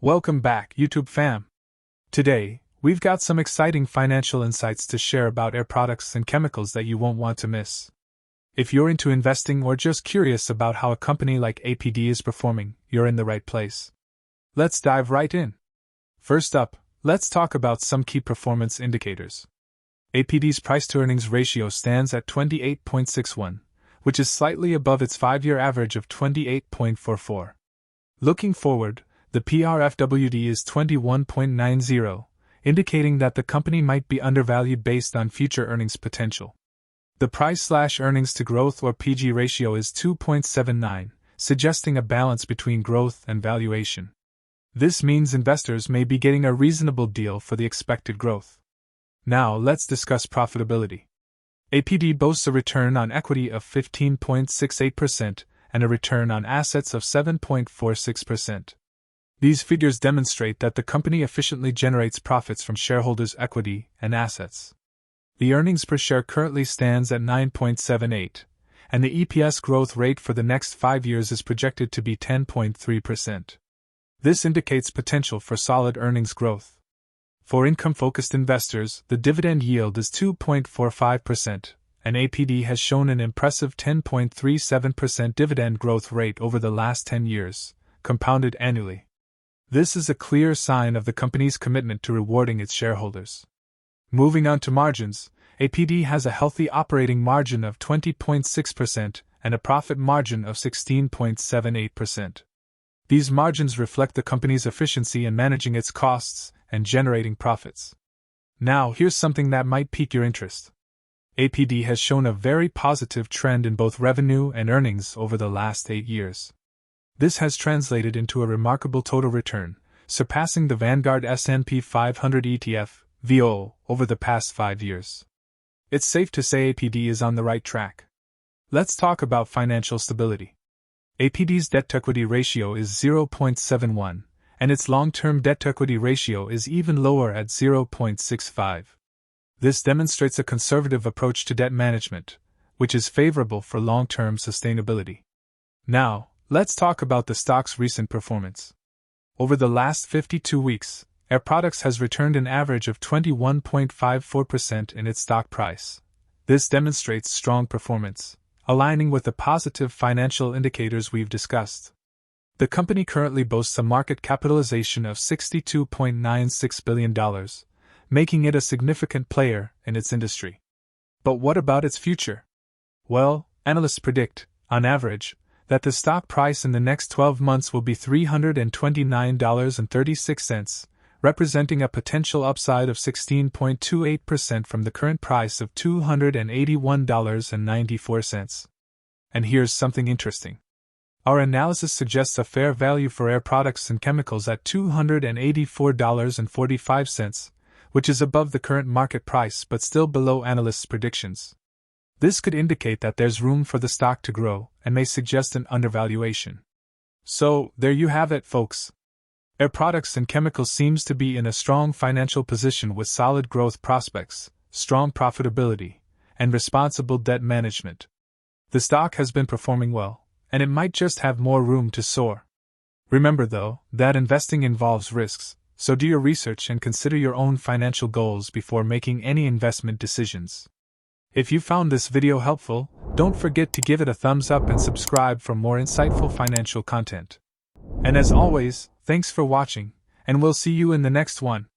Welcome back, YouTube fam. Today, we've got some exciting financial insights to share about air products and chemicals that you won't want to miss. If you're into investing or just curious about how a company like APD is performing, you're in the right place. Let's dive right in. First up, let's talk about some key performance indicators. APD's price-to-earnings ratio stands at 28.61, which is slightly above its 5-year average of 28.44. Looking forward, the PRFWD is 21.90, indicating that the company might be undervalued based on future earnings potential. The price/earnings to growth or PG ratio is 2.79, suggesting a balance between growth and valuation. This means investors may be getting a reasonable deal for the expected growth. Now let's discuss profitability. APD boasts a return on equity of 15.68% and a return on assets of 7.46%. These figures demonstrate that the company efficiently generates profits from shareholders' equity and assets. The earnings per share currently stands at 9.78, and the EPS growth rate for the next 5 years is projected to be 10.3%. This indicates potential for solid earnings growth. For income-focused investors, the dividend yield is 2.45%, and APD has shown an impressive 10.37% dividend growth rate over the last 10 years, compounded annually. This is a clear sign of the company's commitment to rewarding its shareholders. Moving on to margins, APD has a healthy operating margin of 20.6% and a profit margin of 16.78%. These margins reflect the company's efficiency in managing its costs and generating profits. Now, here's something that might pique your interest. APD has shown a very positive trend in both revenue and earnings over the last 8 years. This has translated into a remarkable total return, surpassing the Vanguard S&P 500 ETF, VO, over the past 5 years. It's safe to say APD is on the right track. Let's talk about financial stability. APD's debt-to-equity ratio is 0.71, and its long-term debt-to-equity ratio is even lower at 0.65. This demonstrates a conservative approach to debt management, which is favorable for long-term sustainability. Now, let's talk about the stock's recent performance. Over the last 52 weeks, Air Products has returned an average of 21.54% in its stock price. This demonstrates strong performance, aligning with the positive financial indicators we've discussed. The company currently boasts a market capitalization of $62.96 billion, making it a significant player in its industry. But what about its future? Well, analysts predict, on average, that the stock price in the next 12 months will be $329.36, representing a potential upside of 16.28% from the current price of $281.94. And here's something interesting. Our analysis suggests a fair value for Air Products and Chemicals at $284.45, which is above the current market price but still below analysts' predictions. This could indicate that there's room for the stock to grow and may suggest an undervaluation. So, there you have it, folks. Air Products and Chemicals seems to be in a strong financial position with solid growth prospects, strong profitability, and responsible debt management. The stock has been performing well, and it might just have more room to soar. Remember, though, that investing involves risks, so do your research and consider your own financial goals before making any investment decisions. If you found this video helpful, don't forget to give it a thumbs up and subscribe for more insightful financial content. And as always, thanks for watching, and we'll see you in the next one.